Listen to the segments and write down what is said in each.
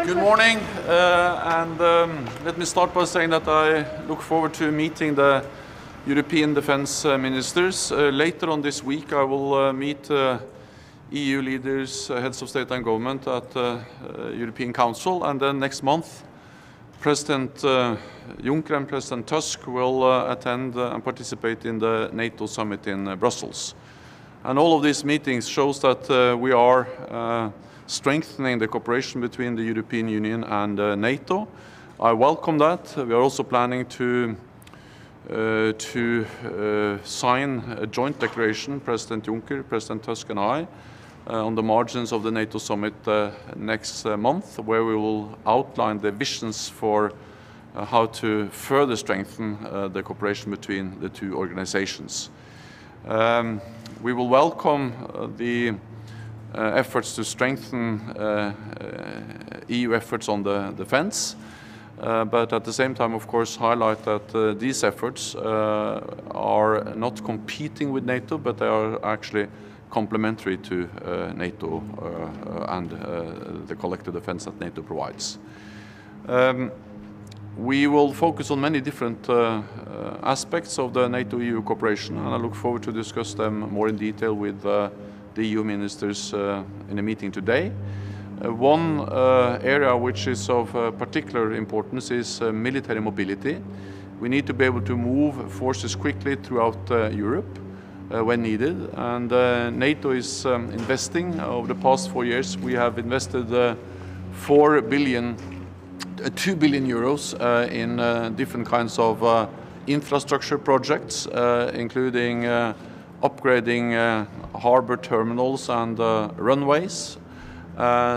Good morning, let me start by saying that I look forward to meeting the European defense ministers. Later on this week I will meet EU leaders, heads of state and government at the European Council, and then next month President Juncker and President Tusk will attend and participate in the NATO Summit in Brussels. And all of these meetings shows that we are strengthening the cooperation between the European Union and NATO. I welcome that. We are also planning to sign a joint declaration, President Juncker, President Tusk and I, on the margins of the NATO Summit next month, where we will outline the visions for how to further strengthen the cooperation between the two organizations. We will welcome the efforts to strengthen EU efforts on the defense, but at the same time, of course, highlight that these efforts are not competing with NATO, but they are actually complementary to NATO and the collective defense that NATO provides. We will focus on many different aspects of the NATO-EU cooperation, and I look forward to discuss them more in detail with the EU ministers in a meeting today. One area which is of particular importance is military mobility. We need to be able to move forces quickly throughout Europe when needed, and NATO is investing. Over the past 4 years we have invested 2 billion euros in different kinds of infrastructure projects, including upgrading harbor terminals and runways.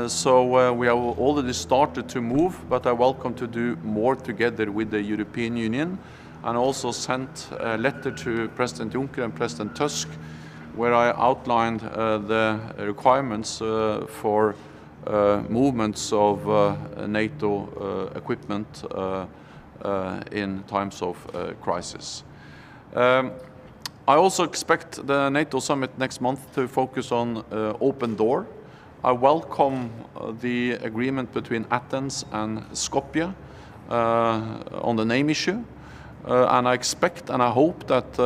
So we have already started to move, but I welcome to do more together with the European Union, and also sent a letter to President Juncker and President Tusk, where I outlined the requirements for movements of NATO equipment in times of crisis. I also expect the NATO Summit next month to focus on open door. I welcome the agreement between Athens and Skopje on the name issue, and I expect and I hope that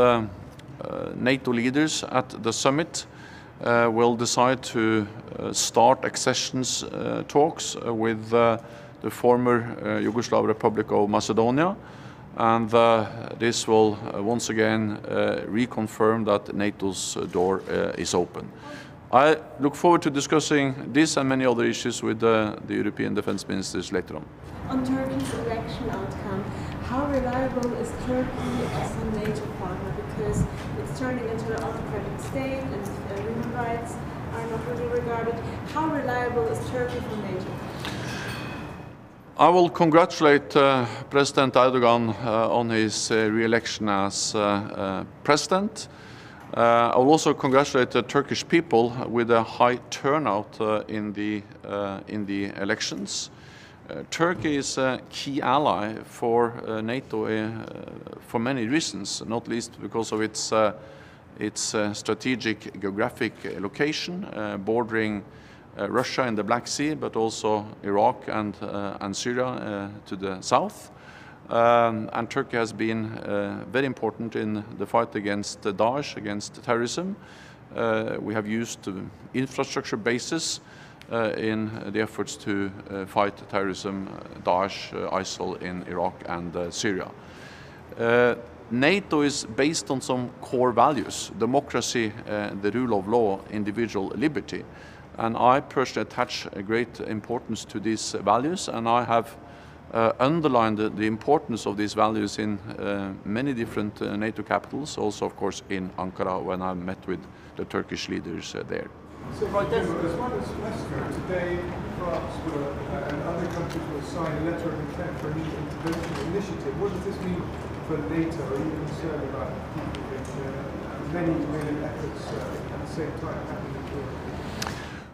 NATO leaders at the summit will decide to start accession talks with the former Yugoslav Republic of Macedonia, and this will once again reconfirm that NATO's door is open. I look forward to discussing this and many other issues with the European defense ministers later on. On Turkey's election outcome, how reliable is Turkey as a NATO partner? Because it's turning into an autocratic state and human rights are not really regarded. How reliable is Turkey for NATO? I will congratulate President Erdogan on his re-election as president. I will also congratulate the Turkish people with a high turnout in the elections. Turkey is a key ally for NATO for many reasons, not least because of its strategic geographic location, bordering Russia in the Black Sea, but also Iraq and Syria to the south. And Turkey has been very important in the fight against Daesh, against terrorism. We have used infrastructure bases in the efforts to fight terrorism, Daesh, ISIL in Iraq and Syria. NATO is based on some core values: democracy, the rule of law, individual liberty. And I personally attach a great importance to these values, and I have underlined the importance of these values in many different NATO capitals, also of course in Ankara when I met with the Turkish leaders there. So as one as Mexico, today France and other countries will sign a letter of intent for a new intervention initiative. What does this mean for NATO? Are you concerned about many efforts at the same time happening in Europe?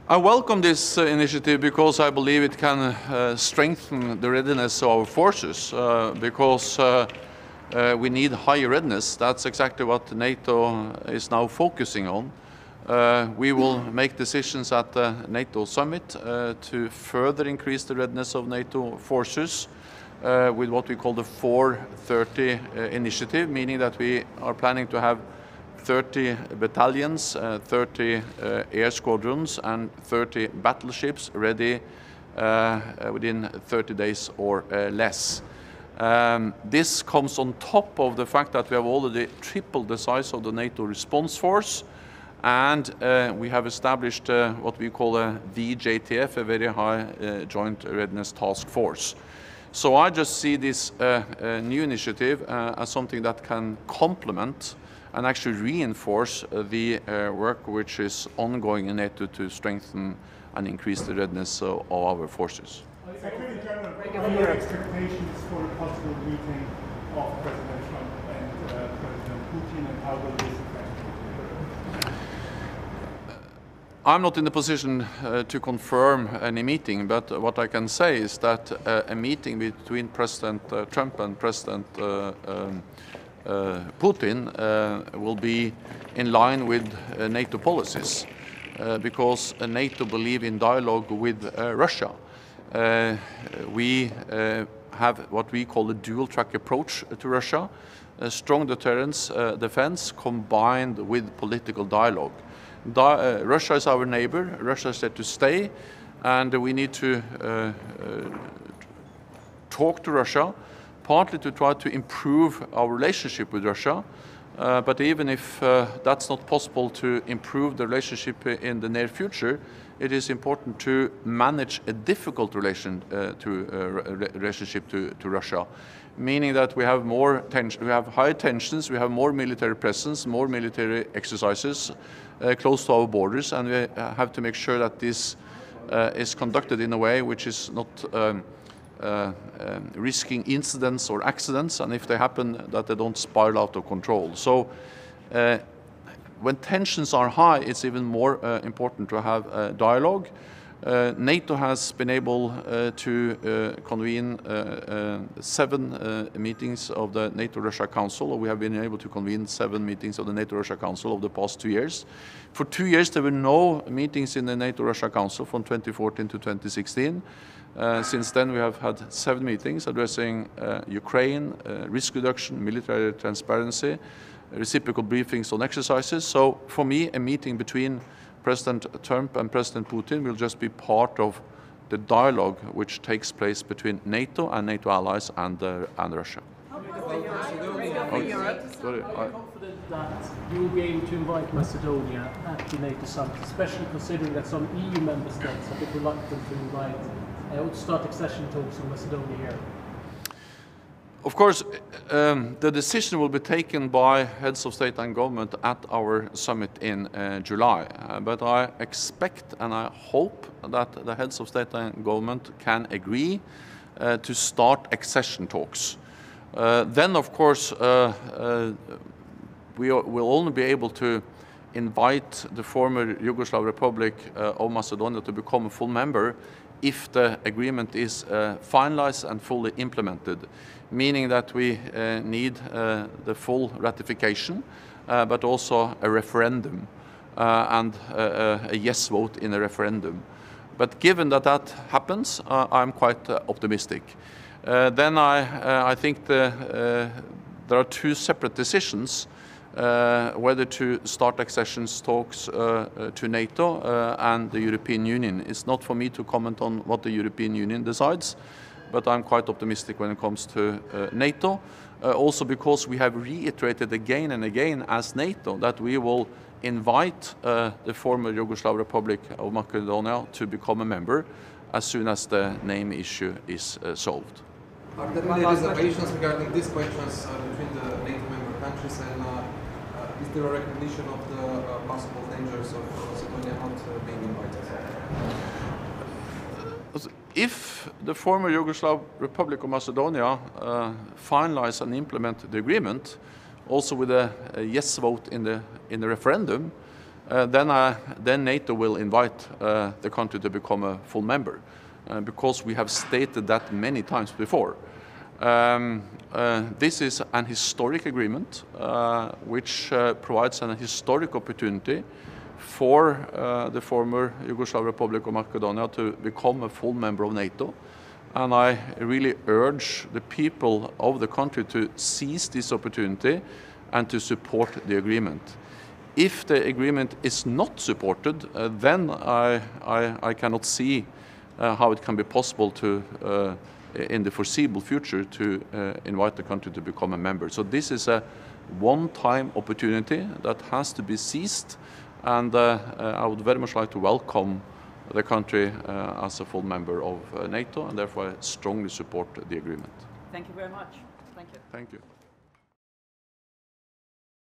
I welcome this initiative because I believe it can strengthen the readiness of our forces, because we need higher readiness. That's exactly what NATO is now focusing on. We will make decisions at the NATO Summit to further increase the readiness of NATO forces with what we call the 430 initiative, meaning that we are planning to have 30 battalions, 30 air squadrons and 30 battleships ready within 30 days or less. This comes on top of the fact that we have already tripled the size of the NATO response force, and we have established what we call a VJTF, a very high joint readiness task force. So I just see this new initiative as something that can complement and actually reinforce the work which is ongoing in NATO to strengthen and increase the readiness of our forces. Secretary General, what are your expectations for a possible meeting of President Trump and President Putin, and how will this affect? I'm not in the position to confirm any meeting, but what I can say is that a meeting between President Trump and President Putin will be in line with NATO policies, because NATO believe in dialogue with Russia. We have what we call a dual-track approach to Russia, a strong deterrence defense combined with political dialogue. Russia is our neighbor, Russia is there to stay, and we need to talk to Russia, partly to try to improve our relationship with Russia, but even if that's not possible to improve the relationship in the near future, it is important to manage a difficult relationship to Russia, meaning that we have more tension, we have high tensions, we have more military presence, more military exercises close to our borders, and we have to make sure that this is conducted in a way which is not risking incidents or accidents, and if they happen, that they don't spiral out of control. So when tensions are high, it's even more important to have a dialogue. NATO has been able to convene 7 meetings of the NATO-Russia Council, or we have been able to convene 7 meetings of the NATO-Russia Council over the past 2 years. For 2 years, there were no meetings in the NATO-Russia Council from 2014 to 2016. Since then, we have had 7 meetings addressing Ukraine, risk reduction, military transparency, reciprocal briefings on exercises. So for me, a meeting between President Trump and President Putin will just be part of the dialogue which takes place between NATO and NATO allies and Russia. Are you confident that you will be able to invite Macedonia at the NATO Summit, especially considering that some EU member states have been reluctant to invite or to start accession talks in Macedonia here? Of course, the decision will be taken by heads of state and government at our summit in July. But I expect and I hope that the heads of state and government can agree to start accession talks. Then, of course, we will only be able to invite the former Yugoslav Republic of Macedonia to become a full member if the agreement is finalized and fully implemented, meaning that we need the full ratification, but also a referendum and a yes vote in a referendum. But given that that happens, I'm quite optimistic. Then I think there are 2 separate decisions whether to start accession talks to NATO and the European Union. It's not for me to comment on what the European Union decides, but I'm quite optimistic when it comes to NATO, also because we have reiterated again and again as NATO that we will invite the former Yugoslav Republic of Macedonia to become a member as soon as the name issue is solved. Are there any reservations regarding these questions between the NATO member countries, and is there a recognition of the possible dangers of Macedonia not being invited? If the former Yugoslav Republic of Macedonia finalize and implement the agreement, also with a yes vote in the referendum, then NATO will invite the country to become a full member, because we have stated that many times before. This is an historic agreement which provides an historic opportunity for the former Yugoslav Republic of Macedonia to become a full member of NATO. And I really urge the people of the country to seize this opportunity and to support the agreement. If the agreement is not supported, then I cannot see how it can be possible to, in the foreseeable future, to invite the country to become a member. So this is a one-time opportunity that has to be seized, and I would very much like to welcome the country as a full member of NATO, and therefore I strongly support the agreement. Thank you very much. Thank you. Thank you.